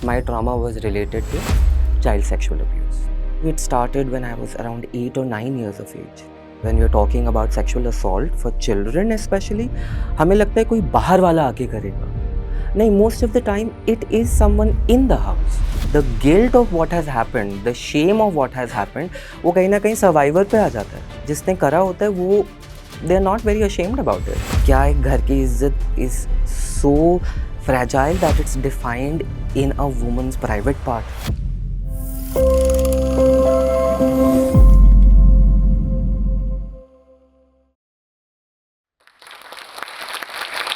my trauma was related to child sexual abuse. It started when I was around 8 or 9 years of age. When we are talking about sexual assault for children especially, हमें लगता है कोई बाहर वाला आके करेगा. नहीं, most of the time it is someone in the house. The guilt of what has happened, the shame of what has happened, वो कहीं ना कहीं survivor पे आ जाता है. जिसने करा होता है वो they are not very ashamed about it. क्या एक घर की इज्जत is so fragile that it's defined in a woman's private part.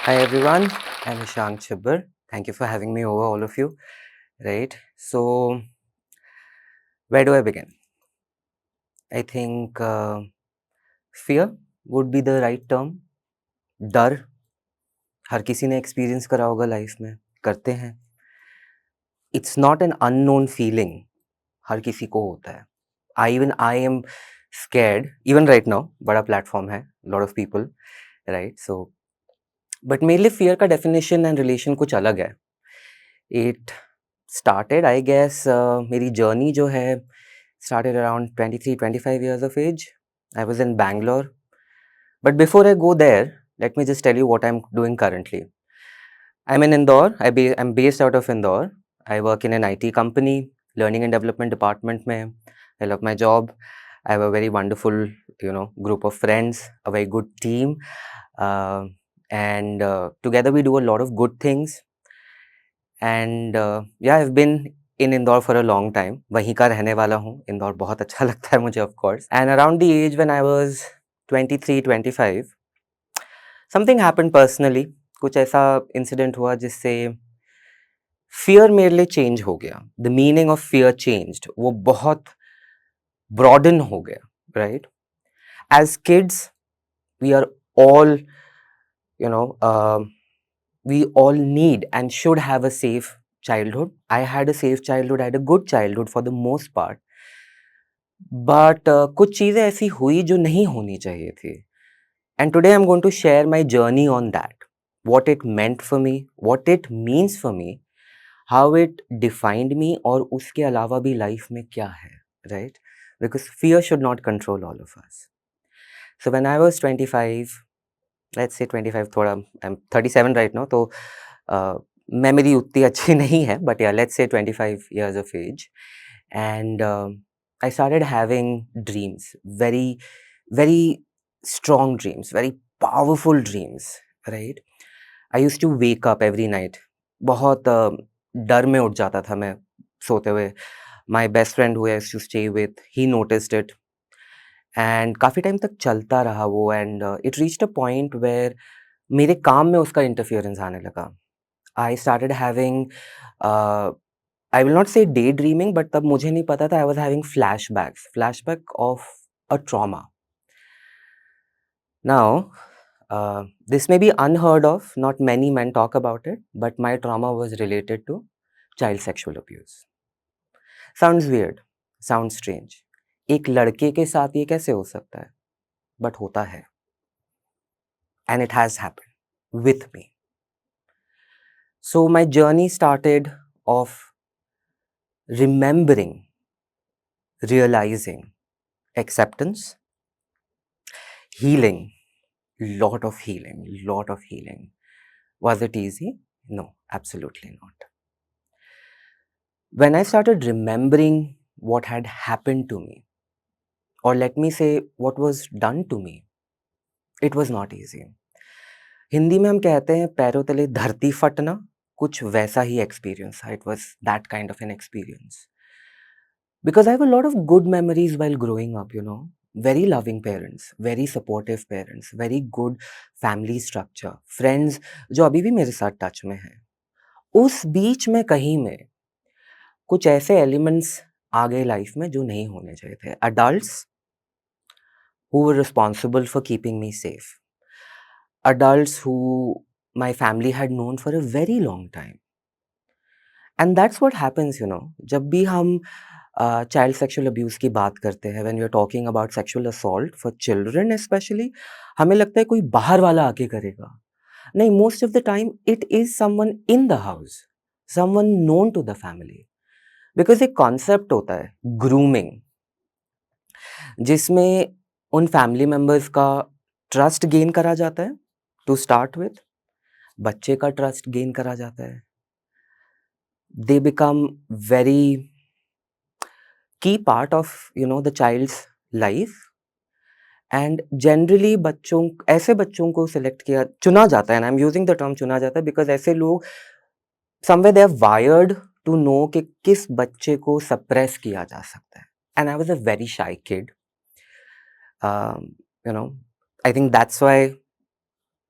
Hi everyone, I'm Ishank Chhibber. Thank you for having me over, all of you. Right, so where do I begin? I think fear would be the right term. डर हर किसी ने experience करा होगा life में, करते हैं. It's not an unknown feeling, हर किसी को होता है. I am scared even right now. बड़ा प्लेटफॉर्म है, lot of people, right. So but मेरे लिए फियर का डेफिनेशन एंड रिलेशन कुछ अलग है. इट स्टार्टेड आई गेस, मेरी जर्नी जो है started around 23-25 years of age. I was in Bangalore. But before I go there, let me just tell you what I'm doing currently. I'm in Indore. I'm based out of Indore. I work in an IT company, learning and development department mein. I love my job. I have a very wonderful, group of friends, a very good team. And together we do a lot of good things. And yeah, I've been in Indore for a long time. वहीं का रहने वाला हूँ. इंदौर बहुत अच्छा लगता है मुझे, of course. And around the age when I was 23-25, something happened personally. कुछ ऐसा इंसिडेंट हुआ जिससे फियर मेरे लिए चेंज हो गया. The meaning of fear changed. वो बहुत ब्रॉडन हो गया, right. As kids we are all we all need and should have a safe childhood. I had a safe childhood, I had a good childhood for the most part. But कुछ चीज़ें ऐसी हुई जो नहीं होनी चाहिए थी. And today I'm going to share my journey on that. What it meant for me, what it means for me, how it defined me, और उसके अलावा भी लाइफ में क्या है, right? Because fear should not control all of us. So when I was 25, let's say 25, थोड़ा I'm 37 right now, तो memory उतनी अच्छी नहीं है, but yeah, let's say 25 years of age. And I started having dreams, very, very strong dreams, very powerful dreams, right? I used to wake up every night. बहुत डर में उठ जाता था मैं सोते हुए. My best friend who I used to stay with, he noticed it. And काफ़ी टाइम तक चलता रहा वो. And it reached a point where मेरे काम में उसका इंटरफियरेंस आने लगा. I started having, I will not say daydreaming, but तब मुझे नहीं पता था. I was having flashback of a trauma. Now, this may be unheard of. Not many men talk about it, but my trauma was related to child sexual abuse. Sounds weird, sounds strange. एक लड़के के साथ ये कैसे हो सकता है? But होता है. And it has happened with me. So my journey started of remembering, realizing, acceptance, healing, lot of healing. Was it easy? No, absolutely not. When I started remembering what had happened to me, or let me say what was done to me, it was not easy. Hindi में हम कहते हैं पैरों तले धरती फटना. कुछ वैसा ही experience था. It was that kind of an experience. Because I have a lot of good memories while growing up, very loving parents, very supportive parents, very good family structure, friends जो अभी भी मेरे साथ टच में हैं. उस बीच में कहीं में कुछ ऐसे एलिमेंट्स आ गए लाइफ में जो नहीं होने चाहिए थे. Adults who were responsible for keeping me safe. Adults who my family had known for a very long time. And that's what happens, जब भी हम चाइल्ड सेक्सुअल अब्यूज़ की बात करते हैं, when we are talking about sexual assault for children specially, हमें लगता है कोई बाहर वाला आके करेगा. नहीं, most of the time it is someone in the house. someone known to the family. Because एक कॉन्सेप्ट होता है ग्रूमिंग, जिसमें उन फैमिली मेंबर्स का ट्रस्ट गेन करा जाता है टू स्टार्ट विथ, बच्चे का ट्रस्ट गेन करा जाता है, they become very key part of the child's life, and generally ऐसे बच्चों को सिलेक्ट किया चुना जाता है, and I am using the term चुना जाता है बिकॉज ऐसे लोग somewhere they are wired to know कि किस बच्चे को सप्रेस किया जा सकता है. And I was a very shy kid. You know, I think that's why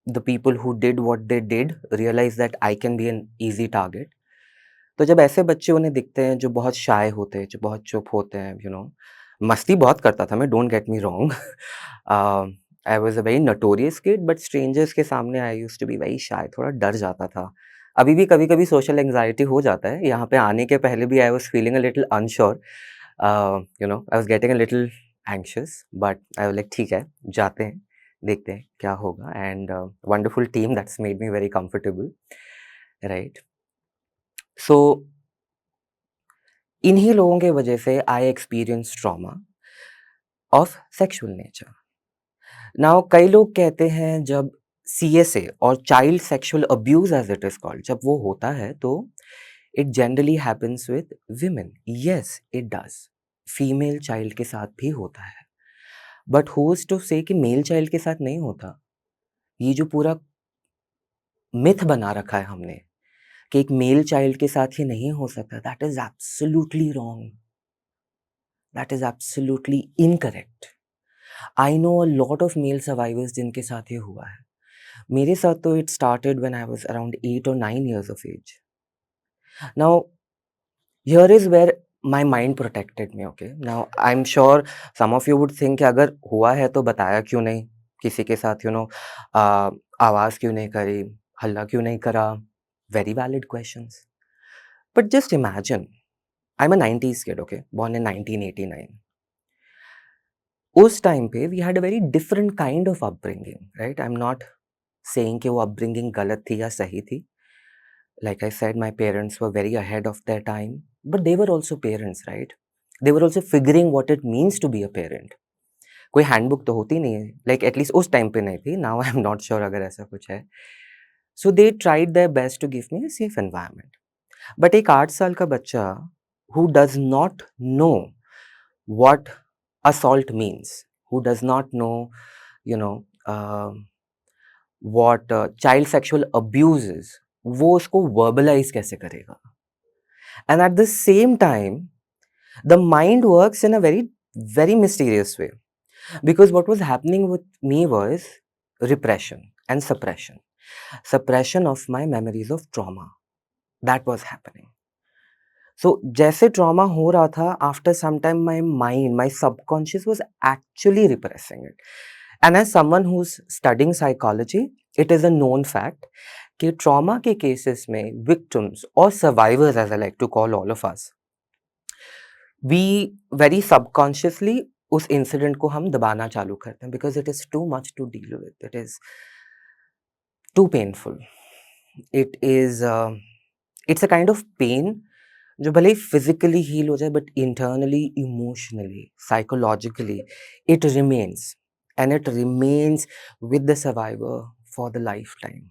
the people who did what they did realized that I can be an easy target. तो जब ऐसे बच्चे उन्हें दिखते हैं जो बहुत शाय होते हैं, जो बहुत चुप होते हैं, मस्ती बहुत करता था मैं, don't get me wrong. I was a very notorious kid, but strangers के सामने I used to be very shy, थोड़ा डर जाता था. अभी भी कभी-कभी सोशल एंग्जायटी हो जाता है. यहाँ पे आने के पहले भी I was feeling a little unsure. I was getting a little anxious, but I was like ठीक है, जाते हैं, देखते हैं क्या होगा. And wonderful team that's made me very comfortable, right. So इन्हीं लोगों के वजह से I experience trauma of sexual nature. Now कई लोग कहते हैं जब सीएसए और child sexual abuse as it is called, जब वो होता है तो it generally happens with women. Yes it does, female child के साथ भी होता है, बट हु इज टू से कि मेल चाइल्ड के साथ नहीं होता. ये जो पूरा मिथ बना रखा है हमने कि एक मेल चाइल्ड के साथ ये नहीं हो सकता, that is absolutely wrong, that is absolutely incorrect. I know a lot of male survivors जिनके साथ ये हुआ है. मेरे साथ तो it started when I was around 8 or 9 years of age. Now here is where my mind protected me. Okay, now I'm sure some of you would think कि अगर हुआ है तो बताया क्यों नहीं किसी के साथ, आवाज क्यों नहीं करी, हल्ला क्यों नहीं करा. Very valid questions. But just imagine, I'm a 90s kid, okay, born in 1989. उस टाइम पे we had a very different kind of upbringing, right? I'm not saying कि वो upbringing गलत थी या सही थी. Like I said, my parents were very ahead of their time, but they were also parents, right? They were also figuring what it means to be a parent. कोई handbook तो होती नहीं है, like at least उस time पे नहीं थी. Now I'm not sure अगर ऐसा कुछ है. So they tried their best to give me a safe environment. But एक 8 साल का बच्चा who does not know what assault means, who does not know, you know, what child sexual abuse is, वो उसको verbalize कैसे करेगा. And at the same time, the mind works in a very, very mysterious way. Because what was happening with me was repression and suppression. Suppression of my memories of trauma. That was happening. So, जैसे trauma हो रहा था, after some time my mind, my subconscious was actually repressing it. And as someone who's studying psychology, it is a known fact कि trauma के cases में victims or survivors, as I like to call all of us, we very subconsciously उस incident को हम दबाना चालू करते हैं because it is too much to deal with, it is too painful, it is it's a kind of pain जो भले ही फिजिकली हील हो जाए but internally, emotionally, psychologically it remains, and it remains with the survivor for the life time.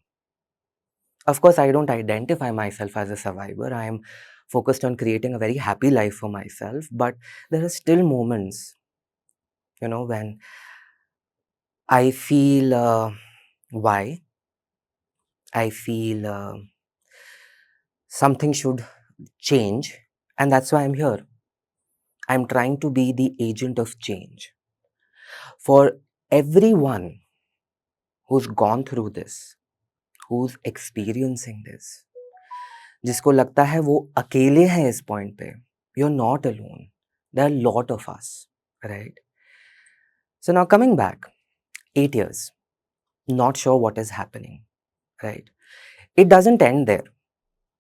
Of course, I don't identify myself as a survivor. I am focused on creating a very happy life for myself, but there are still moments, when I feel why I feel something should change, and that's why I'm here. I'm trying to be the agent of change for everyone who's gone through this, who's experiencing this, जिसको लगता है वो अकेले हैं इस point पे. You're not alone. There are a lot of us, right? So now coming back, 8 years, not sure what is happening, right? It doesn't end there.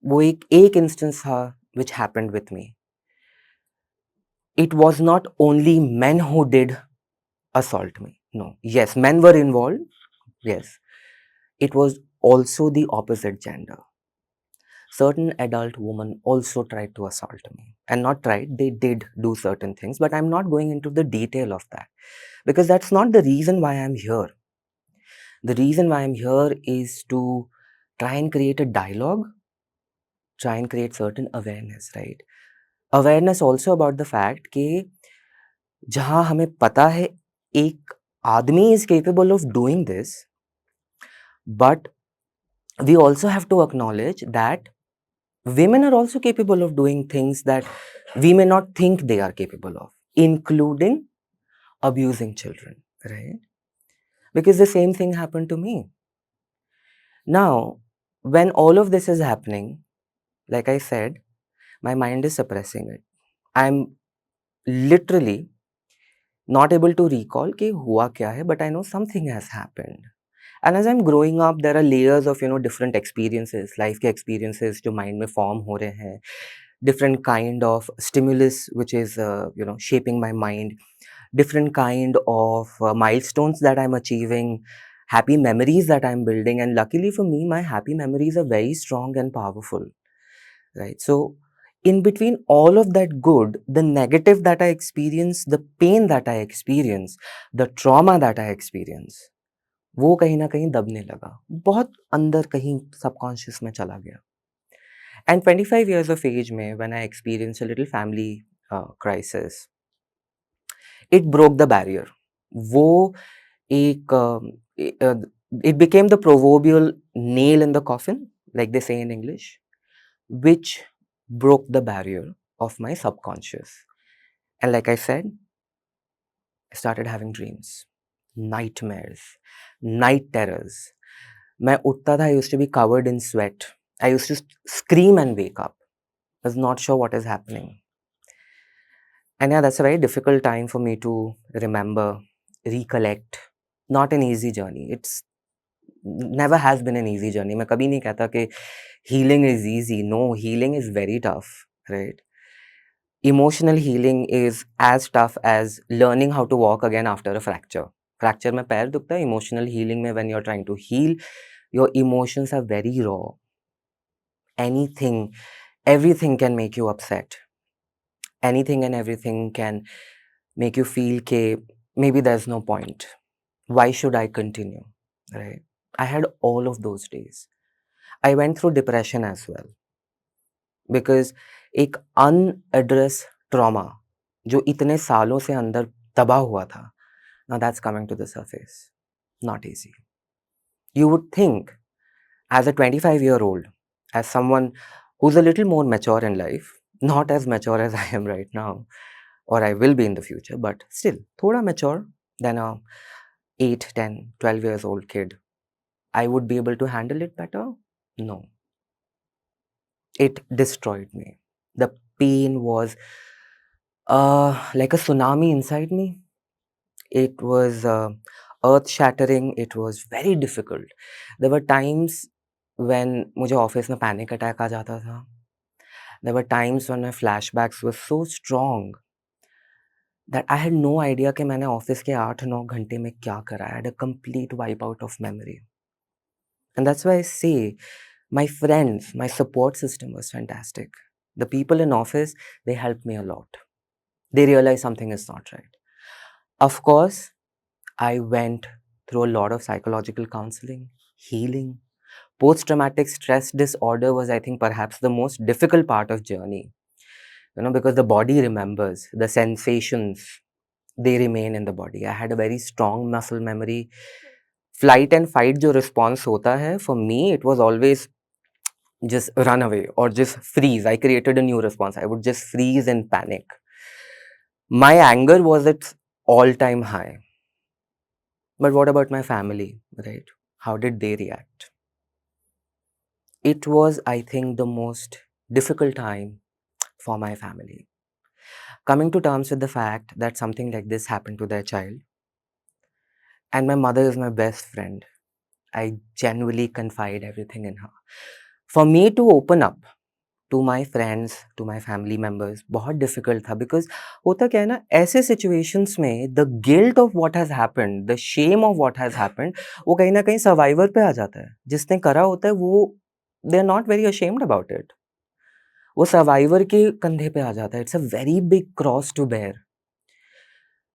वो एक instance था which happened with me. It was not only men who did assault me. No. Yes, men were involved. Yes. It was also the opposite gender. certain adult women also tried to assault me. And not tried, they did do certain things, but I'm not going into the detail of that because that's not the reason why I'm here. The reason why I'm here is to try and create a dialogue, try and create certain awareness, right? Awareness also about the fact कि जहाँ हमें पता है एक आदमी is capable of doing this, but we also have to acknowledge that women are also capable of doing things that we may not think they are capable of, including abusing children, right? Because the same thing happened to me. Now, when all of this is happening, like I said, my mind is suppressing it. I'm literally not able to recall कि हुआ क्या है, but I know something has happened. And as I'm growing up, there are layers of, different experiences, life के experiences जो mind में form हो रहे हैं, different kind of stimulus which is, shaping my mind, different kind of milestones that I'm achieving, happy memories that I'm building. And luckily for me, my happy memories are very strong and powerful, right? So in between all of that good, the negative that I experience, the pain that I experience, the trauma that I experience, वो कहीं न कहीं दबने लगा। बहुत अंदर कहीं subconscious में चला गया। एंड 25 years of age में when I experienced a little family crisis, it broke the barrier. वो एक it became the proverbial nail in the coffin, like they say in English, which broke the barrier of my subconscious. And like I said, I started having dreams, nightmares, night terrors. मैं उठता था, I used to be covered in sweat. I used to scream and wake up. I was not sure what is happening. And yeah, that's a very difficult time for me to remember, recollect. Not an easy journey. It's never has been an easy journey. मैं कभी नहीं कहता कि healing is easy. No, healing is very tough, right? Emotional healing is as tough as learning how to walk again after a fracture. Fracture में पैर दुखता है, emotional healing में when you're trying to heal, your emotions are very raw. Anything, everything can make you upset. Anything and everything can make you feel कि maybe there's no point. Why should I continue? Right? I had all of those days. I went through depression as well. Because एक unaddressed trauma जो इतने सालों से अंदर दबा हुआ था, now that's coming to the surface. Not easy. You would think as a 25-year-old, as someone who's a little more mature in life, not as mature as I am right now, or I will be in the future, but still, thoda mature than a 8, 10, 12 years old kid, I would be able to handle it better? No. It destroyed me. The pain was like a tsunami inside me. It was earth shattering. It was very difficult. There were times when मुझे office में panic attack आ जाता था. There were times when my flashbacks were so strong that I had no idea कि मैंने office के 8-9 घंटे में क्या करा. I had a complete wipe out of memory. And that's why I say my friends, my support system was fantastic. The people in office, they helped me a lot. They realized something is not right. Of course, I went through a lot of psychological counseling, healing. Post-traumatic stress disorder was, I think, perhaps the most difficult part of journey. Because the body remembers, the sensations, they remain in the body. I had a very strong muscle memory. Flight and fight जो response होता है, for me, it was always just run away or just freeze. I created a new response. I would just freeze and panic. My anger was at all-time high. But what about my family, right? How did they react? It was, I think, the most difficult time for my family. Coming to terms with the fact that something like this happened to their child. And my mother is my best friend. I genuinely confide everything in her. For me to open up to my friends, to my family members, बहुत difficult था because होता क्या है ना, ऐसे situations में the guilt of what has happened, the shame of what has happened, वो कहीं ना कहीं survivor पे आ जाता है. जिसने करा होता है वो they are not very ashamed about it. वो सर्वाइवर के कंधे पे आ जाता है। It's a very big cross to bear.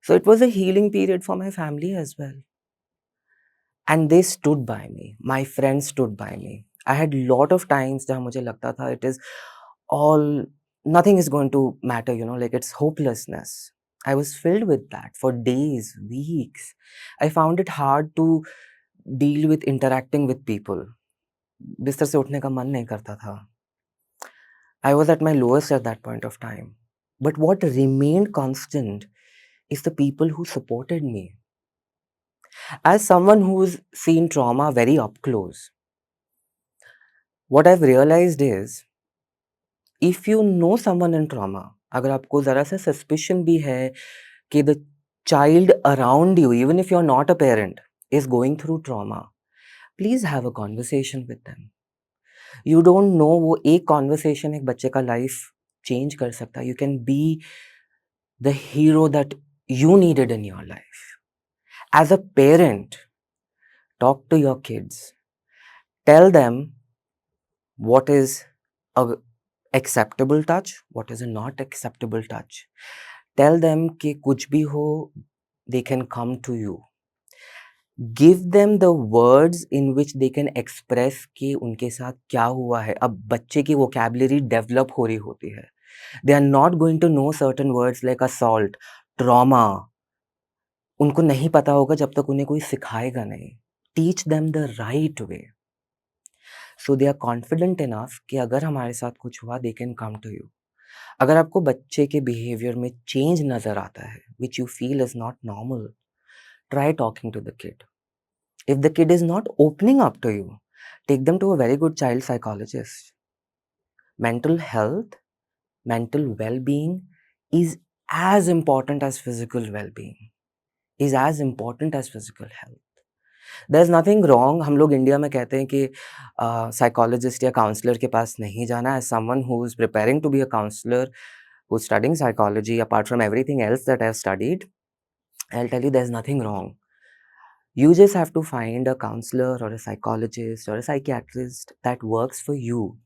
So it was a healing period for my family as well. And they stood by me, my friends stood by me. I had lot of times जहाँ मुझे लगता था it is all nothing is going to matter, you know, like it's hopelessness. I was filled with that for days, weeks. I found it hard to deal with interacting with people. बिस्तर से उठने का मन नहीं करता था। I was at my lowest at that point of time. But what remained constant is the people who supported me. As someone who's seen trauma very up close, what I've realized is if you know someone in trauma, अगर आपको ज़रा सा suspicion भी है कि the child around you, even if you're not a parent, is going through trauma, please have a conversation with them. You don't know, वो एक conversation एक बच्चे का life change कर सकता है. You can be the hero that you needed in your life. As a parent, talk to your kids. Tell them what is a acceptable touch, what is a not acceptable touch. Tell them कि कुछ भी हो, they can come to you. Give them the words in which they can express कि उनके साथ क्या हुआ है. अब बच्चे की vocabulary develop हो रही होती है. They are not going to know certain words like assault, trauma. उनको नहीं पता होगा जब तक उन्हें कोई सिखाएगा नहीं. Teach them the right way. So they are confident enough कि अगर हमारे साथ कुछ हुआ they can come to you. अगर आपको बच्चे के behavior में change नज़र आता है which you feel is not normal, try talking to the kid. If the kid is not opening up to you, take them to a very good child psychologist. Mental health, mental well-being is as important as physical well-being, is as important as physical health. There's nothing wrong. हम लोग India में कहते हैं कि psychologist या counsellor के पास नहीं जाना. As someone who is preparing to be a counselor, who's studying psychology, apart from everything else that I've studied, I'll tell you there's nothing wrong. You just have to find a counselor or a psychologist or a psychiatrist that works for you,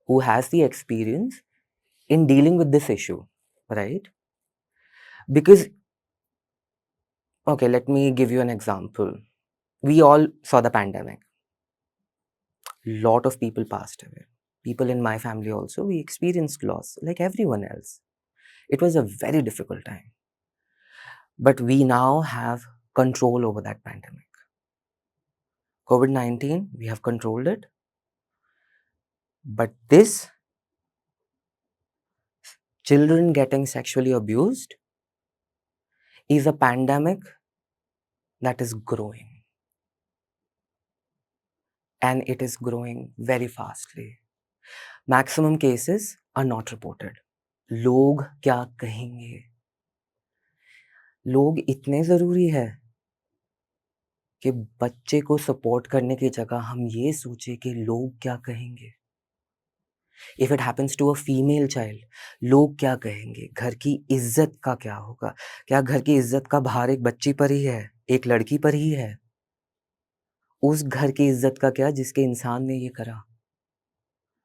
who has the experience in dealing with this issue, right? Because, okay, let me give you an example. We all saw the pandemic. Lot of people passed away. People in my family also, we experienced loss like everyone else. It was a very difficult time. But we now have control over that pandemic. COVID-19, we have controlled it. But this, children getting sexually abused, is a pandemic that is growing. And it is growing very fastly. Maximum cases are not reported. लोग क्या कहेंगे? लोग इतने ज़रूरी है कि बच्चे को सपोर्ट करने की जगह हम ये सोचें कि लोग क्या कहेंगे? If it happens to a female child, लोग क्या कहेंगे? घर की इज्जत का क्या होगा? क्या घर की इज्जत का भार एक बच्ची पर ही है? एक लड़की पर ही है? उस घर की इज्जत का क्या जिसके इंसान ने ये करा?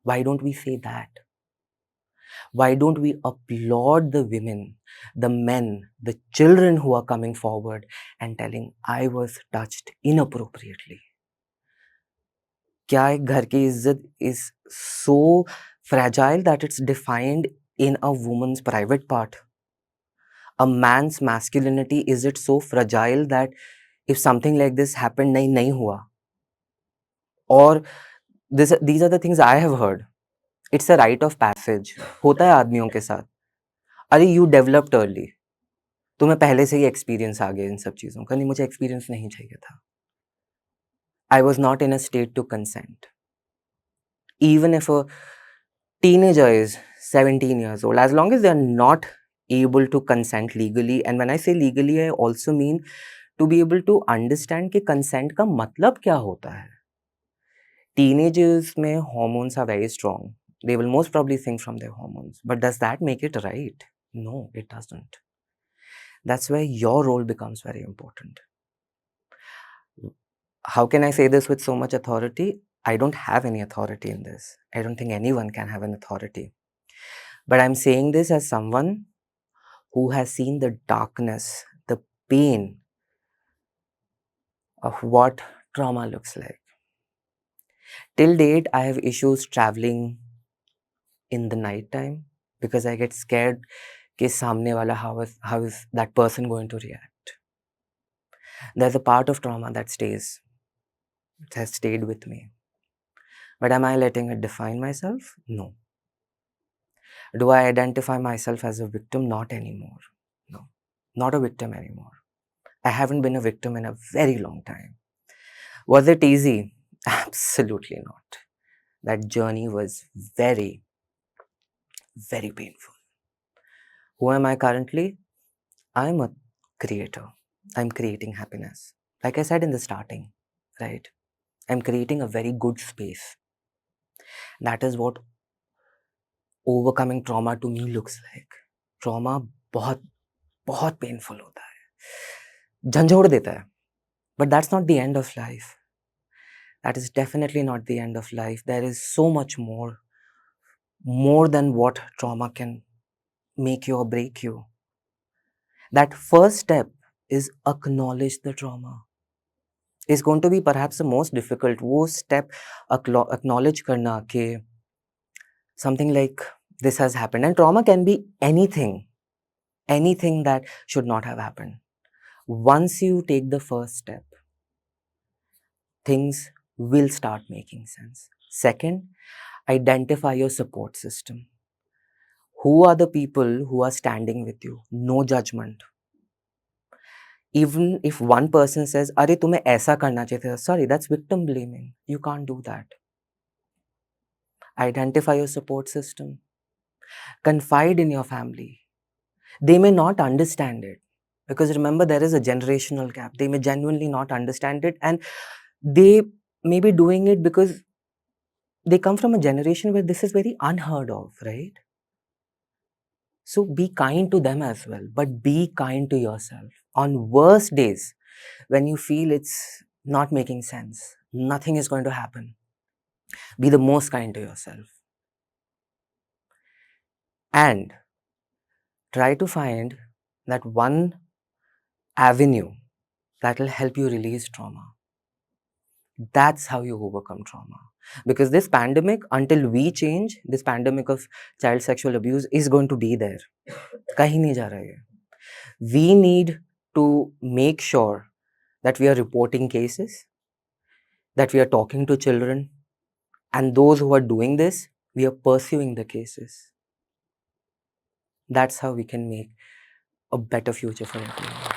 Why don't we say that? Why don't we applaud the women, the men, the children who are coming forward and telling, I was touched inappropriately? क्या एक घर की इज्जत is so fragile that it's defined in a woman's private part? A man's masculinity, is it so fragile that if something like this happened, नहीं हुआ? Or these are the things I have heard. It's a rite of passage. होता है आदमियों के साथ. अरे you developed early. तुम्हें पहले से ही एक्सपीरियंस आ गया इन सब चीज़ों का. नहीं, मुझे एक्सपीरियंस नहीं चाहिए था. I was not in a state to consent. Even if a teenager is 17 years old, as long as they are not able to consent legally, and when I say legally, I also mean to be able to understand कि consent का मतलब क्या होता है. Teenagers में hormones are very strong. They will most probably think from their hormones. But does that make it right? No, it doesn't. That's where your role becomes very important. How can I say this with so much authority? I don't have any authority in this. I don't think anyone can have an authority. But I'm saying this as someone who has seen the darkness, the pain of what trauma looks like. Till date, I have issues traveling in the night time because I get scared कि सामने वाला how is that person going to react. There's a part of trauma that stays. It has stayed with me. But am I letting it define myself? No. Do I identify myself as a victim? Not anymore. No, not a victim anymore. I haven't been a victim in a very long time. Was it easy? Absolutely not. That journey was very, very painful. Who am I currently? I'm a creator. I'm creating happiness. Like I said in the starting, right? I'm creating a very good space. That is what overcoming trauma to me looks like. Trauma बहुत बहुत painful होता है, झंझोड़ देता है. But that's not the end of life. That is definitely not the end of life. There is so much more than what trauma can make you or break you. That first step is acknowledge the trauma. Is going to be perhaps the most difficult. वो step acknowledge करना कि something like this has happened. And trauma can be anything that should not have happened. Once you take the first step, things will start making sense. Second, identify your support system. Who are the people who are standing with you? No judgment. Even if one person says, "Arey, तुम्हें ऐसा करना चाहिए था," sorry, that's victim blaming. You can't do that. Identify your support system. Confide in your family. They may not understand it because remember, there is a generational gap. They may genuinely not understand it, and they may be doing it because they come from a generation where this is very unheard of, right? So be kind to them as well, but be kind to yourself. On worst days, when you feel it's not making sense, nothing is going to happen, be the most kind to yourself. And try to find that one avenue that will help you release trauma. That's how you overcome trauma. Because this pandemic, until we change, this pandemic of child sexual abuse is going to be there. कहीं नहीं जा रहा है. We need to make sure that we are reporting cases, that we are talking to children, and those who are doing this, we are pursuing the cases. That's how we can make a better future for everyone.